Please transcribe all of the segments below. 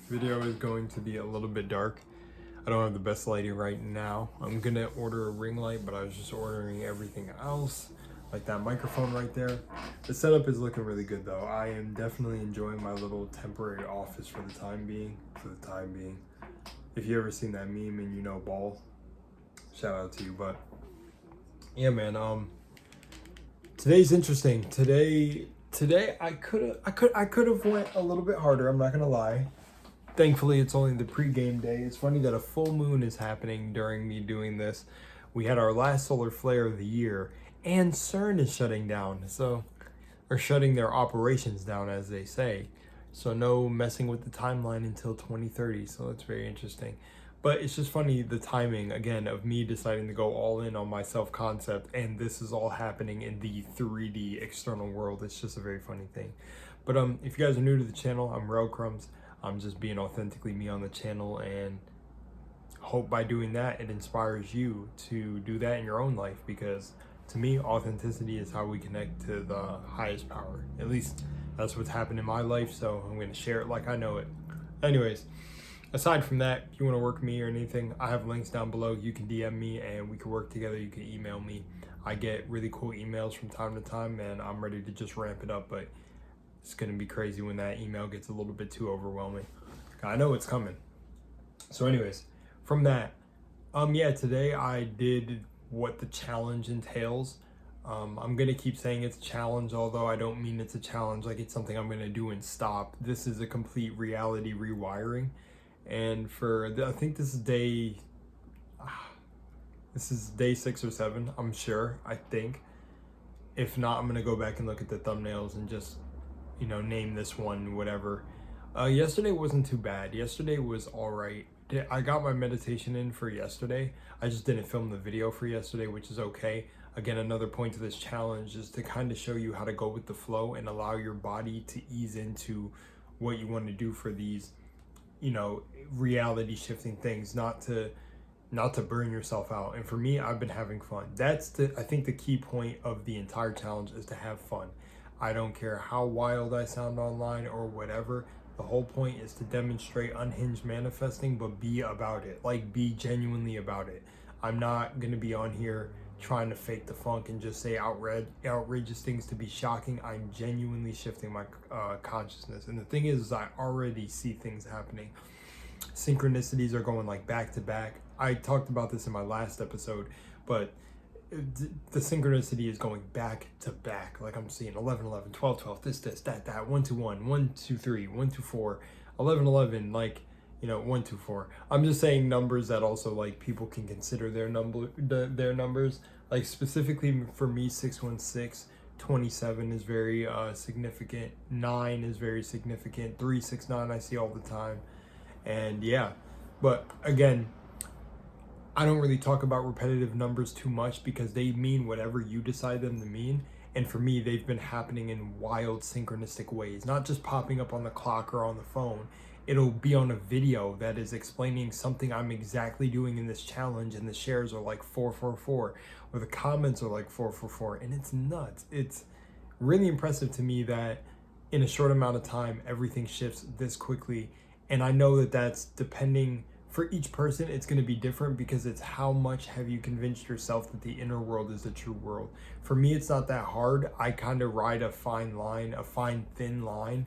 Video is going to be a little bit dark. I don't have the best lighting right now. I'm gonna order a ring light, but I was just ordering everything else, like that microphone right there. The setup is looking really good though. I am definitely enjoying my little temporary office for the time being. If you ever seen that meme and you know ball, shout out to you. But yeah, man. Today's interesting. Today I could have went a little bit harder. I'm not gonna lie. Thankfully, it's only the pregame day. It's funny that a full moon is happening during me doing this. We had our last solar flare of the year, and CERN is shutting down. Or shutting their operations down, as they say. So no messing with the timeline until 2030. So that's very interesting. But it's just funny, the timing, again, of me deciding to go all in on my self-concept, and this is all happening in the 3D external world. It's just a very funny thing. But if you guys are new to the channel, I'm Rail Crumbs. I'm just being authentically me on the channel, and hope by doing that, it inspires you to do that in your own life, because to me, authenticity is how we connect to the highest power. At least that's what's happened in my life, so I'm going to share it like I know it. Anyways, aside from that, if you want to work with me or anything, I have links down below. You can DM me and we can work together. You can email me. I get really cool emails from time to time, and I'm ready to just ramp it up, but it's going to be crazy when that email gets a little bit too overwhelming. I know it's coming. So anyways, from that, yeah, today I did what the challenge entails. I'm going to keep saying it's a challenge, although I don't mean it's a challenge like it's something I'm going to do and stop. This is a complete reality rewiring. And I think this is day 6 or 7, I'm sure, I think. If not, I'm going to go back and look at the thumbnails and just, name this one, whatever. Yesterday wasn't too bad. Yesterday was all right. I got my meditation in for yesterday. I just didn't film the video for yesterday, which is okay. Again, another point to this challenge is to kind of show you how to go with the flow and allow your body to ease into what you want to do for these, reality shifting things, not to burn yourself out. And for me, I've been having fun. I think the key point of the entire challenge is to have fun. I don't care how wild I sound online or whatever. The whole point is to demonstrate unhinged manifesting, but be about it. Like, be genuinely about it. I'm not going to be on here trying to fake the funk and just say outrageous things to be shocking. I'm genuinely shifting my consciousness. And the thing is I already see things happening. Synchronicities are going like back to back. I talked about this in my last episode, but the synchronicity is going back to back. Like, I'm seeing 11 11, 12 12, this that 1 2 1, 1 2 3, 1 2 4, 11 11, like, 1 2 4. I'm just saying numbers that also, like, people can consider their numbers. Like, specifically for me, 616, 27 is very significant. 9 is very significant. 369 I see all the time. And yeah, but again, I don't really talk about repetitive numbers too much because they mean whatever you decide them to mean. And for me, they've been happening in wild synchronistic ways, not just popping up on the clock or on the phone. It'll be on a video that is explaining something I'm exactly doing in this challenge, and the shares are like 444, or the comments are like 444, and it's nuts. It's really impressive to me that in a short amount of time, everything shifts this quickly. And I know that that's depending, for each person, it's going to be different, because it's how much have you convinced yourself that the inner world is the true world. For me, it's not that hard. I kind of ride a fine thin line,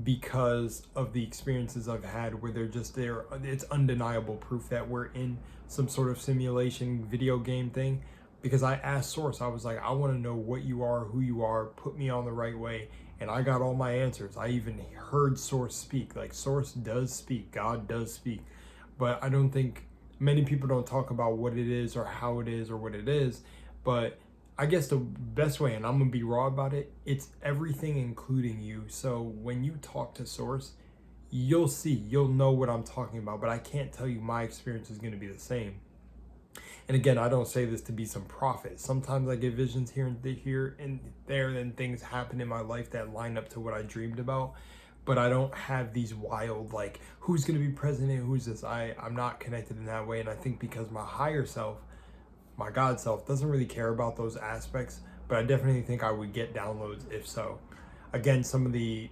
because of the experiences I've had where they're just there. It's undeniable proof that we're in some sort of simulation video game thing, because I asked Source, I was like, I want to know what you are, who you are, put me on the right way. And I got all my answers. I even heard Source speak. Like, Source does speak, God does speak. But I don't think many people don't talk about what it is or how it is or what it is. But I guess the best way, and I'm going to be raw about it, it's everything including you. So when you talk to Source, you'll know what I'm talking about. But I can't tell you my experience is going to be the same. And again, I don't say this to be some prophet. Sometimes I get visions here and there, and things happen in my life that line up to what I dreamed about. But I don't have these wild, like, who's going to be president, who's this? I'm not connected in that way. And I think because my higher self, my God self, doesn't really care about those aspects. But I definitely think I would get downloads if so. Again, some of the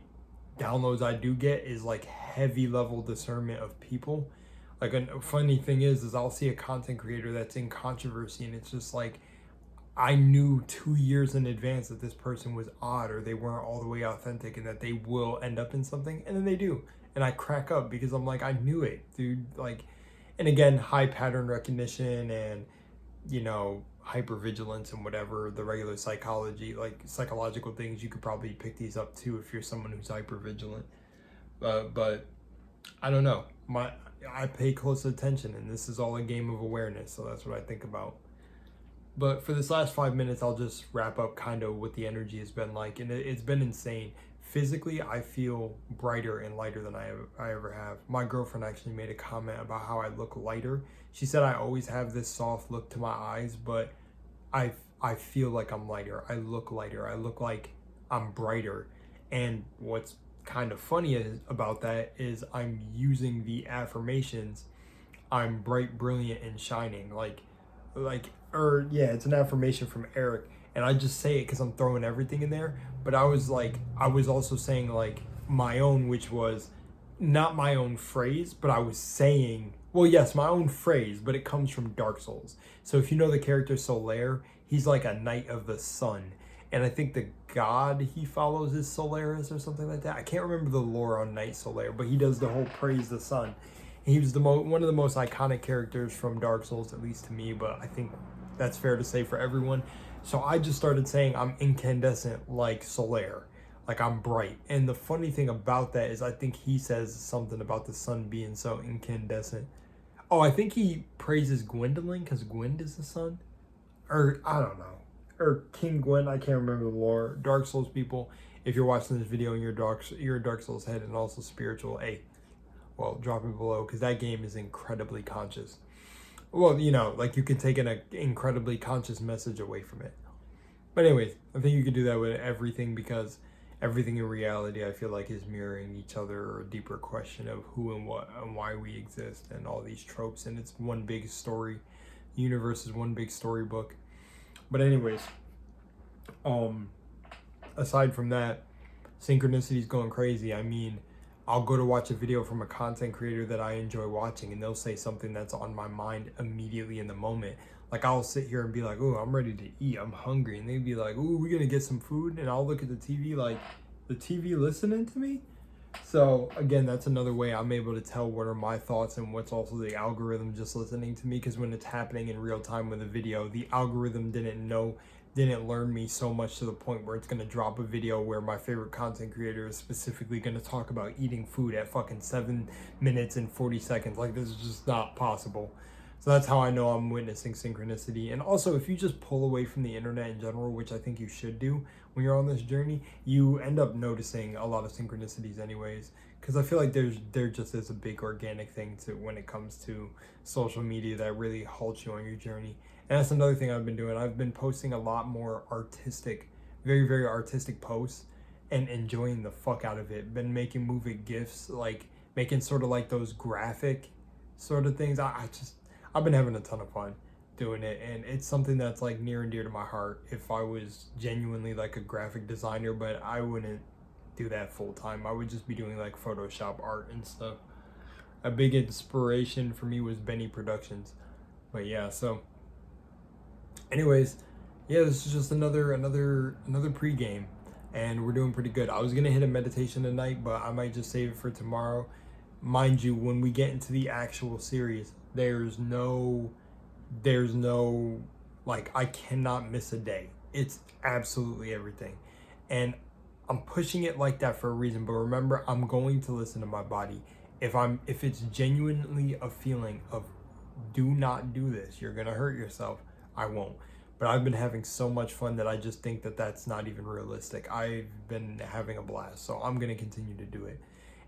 downloads I do get is like heavy level discernment of people. Like a funny thing is I'll see a content creator that's in controversy, and it's just like I knew 2 years in advance that this person was odd or they weren't all the way authentic and that they will end up in something, and then they do. And I crack up because I'm like, I knew it, dude. Like, and again, high pattern recognition and, you know, hypervigilance and whatever, the regular psychology, like psychological things, you could probably pick these up too if you're someone who's hypervigilant. But I don't know. I pay close attention, and this is all a game of awareness, so that's what I think about. But for this last 5 minutes, I'll just wrap up kind of what the energy has been like, and it's been insane. Physically, I feel brighter and lighter than I ever have. My girlfriend actually made a comment about how I look lighter. She said I always have this soft look to my eyes, but I feel like I'm lighter. I look lighter. I look like I'm brighter. And what's kind of funny about that is I'm using the affirmations, I'm bright, brilliant, and shining. Or yeah, it's an affirmation from Eric, and I just say it because I'm throwing everything in there. But I was also saying like my own, which was not my own phrase, but I was saying, well, yes, my own phrase, but it comes from Dark Souls. So if you know the character Solaire, he's like a knight of the sun, and I think the god he follows is Solaris or something like that. I can't remember the lore on Knight Solaire, but he does the whole praise the sun. He was one of the most iconic characters from Dark Souls, at least to me, but I think that's fair to say for everyone. So I just started saying I'm incandescent like Solaire, like I'm bright. And the funny thing about that is I think he says something about the sun being so incandescent. Oh, I think he praises Gwendolyn because Gwyn is the sun. Or I don't know. Or King Gwyn, I can't remember the lore. Dark Souls people, if you're watching this video and you're a Dark Souls head and also spiritual, hey, well, drop it below because that game is incredibly conscious. Well, you know, like you can take an incredibly conscious message away from it. But anyways, I think you could do that with everything because everything in reality, I feel like, is mirroring each other, or a deeper question of who and what and why we exist and all these tropes. And it's one big story. The universe is one big storybook. But anyways, aside from that, Synchronicities going crazy. I mean, I'll go to watch a video from a content creator that I enjoy watching, and they'll say something that's on my mind immediately in the moment. Like I'll sit here and be like, oh, I'm ready to eat, I'm hungry. And they'd be like, oh, we're gonna get some food. And I'll look at the TV like, the TV listening to me? So again, that's another way I'm able to tell what are my thoughts and what's also the algorithm just listening to me. Because when it's happening in real time with a video, the algorithm didn't learn me so much to the point where it's going to drop a video where my favorite content creator is specifically going to talk about eating food at fucking 7 minutes and 40 seconds. Like, this is just not possible. So that's how I know I'm witnessing synchronicity. And also, if you just pull away from the internet in general, which I think you should do when you're on this journey, you end up noticing a lot of synchronicities anyways. Because I feel like there just is a big organic thing to when it comes to social media that really halts you on your journey. And that's another thing I've been doing. I've been posting a lot more artistic, very, very artistic posts and enjoying the fuck out of it. Been making moving GIFs, like making sort of like those graphic sort of things. I've been having a ton of fun doing it, and it's something that's like near and dear to my heart. If I was genuinely like a graphic designer, but I wouldn't do that full time. I would just be doing like Photoshop art and stuff. A big inspiration for me was Benny Productions. But yeah, so anyways, yeah, this is just another pregame, and we're doing pretty good. I was gonna hit a meditation tonight, but I might just save it for tomorrow. Mind you, when we get into the actual series, there's no like, I cannot miss a day. It's absolutely everything, and I'm pushing it like that for a reason. But remember, I'm going to listen to my body. If it's genuinely a feeling of do not do this, you're gonna hurt yourself, I won't. But I've been having so much fun that I just think that that's not even realistic. I've been having a blast, so I'm gonna continue to do it.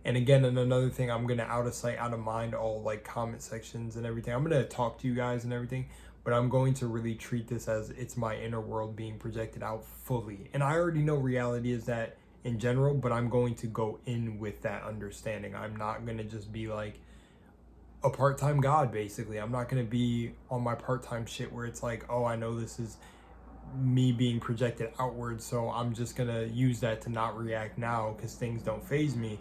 And again, and another thing, I'm gonna out of sight, out of mind all like comment sections and everything. I'm gonna talk to you guys and everything, but I'm going to really treat this as it's my inner world being projected out fully. And I already know reality is that in general, but I'm going to go in with that understanding. I'm not gonna just be like a part-time god, basically. I'm not gonna be on my part-time shit where it's like, oh, I know this is me being projected outward, so I'm just gonna use that to not react now because things don't faze me.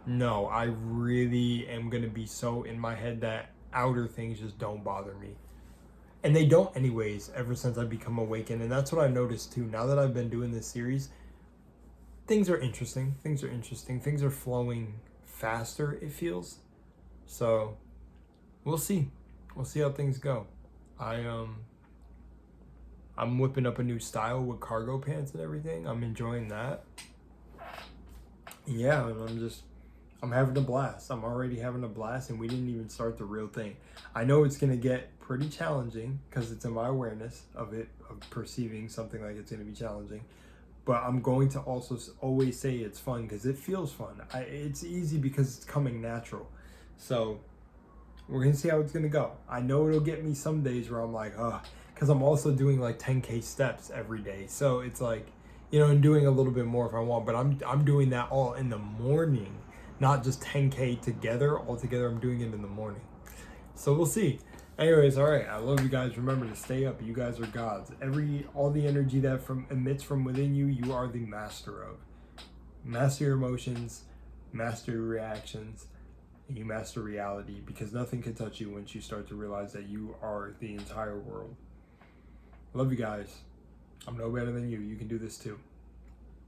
No, I really am gonna be so in my head that outer things just don't bother me. And they don't anyways, ever since I've become awakened. And that's what I've noticed too. Now that I've been doing this series, things are interesting. Things are interesting. Things are flowing faster, it feels. So we'll see. We'll see how things go. I'm whipping up a new style with cargo pants and everything. I'm enjoying that. Yeah, and I'm having a blast. I'm already having a blast, and we didn't even start the real thing. I know it's going to get pretty challenging because it's in my awareness of it, of perceiving something like it's going to be challenging. But I'm going to also always say it's fun because it feels fun. It's easy because it's coming natural. So we're going to see how it's going to go. I know it'll get me some days where I'm like, ugh, because I'm also doing like 10K steps every day. So it's like, you know, and doing a little bit more if I want. But I'm doing that all in the morning. Not just 10K together. Altogether, I'm doing it in the morning. So we'll see. Anyways, all right. I love you guys. Remember to stay up. You guys are gods. All the energy that emits from within you, you are the master of. Master your emotions. Master your reactions. And you master reality. Because nothing can touch you once you start to realize that you are the entire world. Love you guys. I'm no better than you. You can do this too.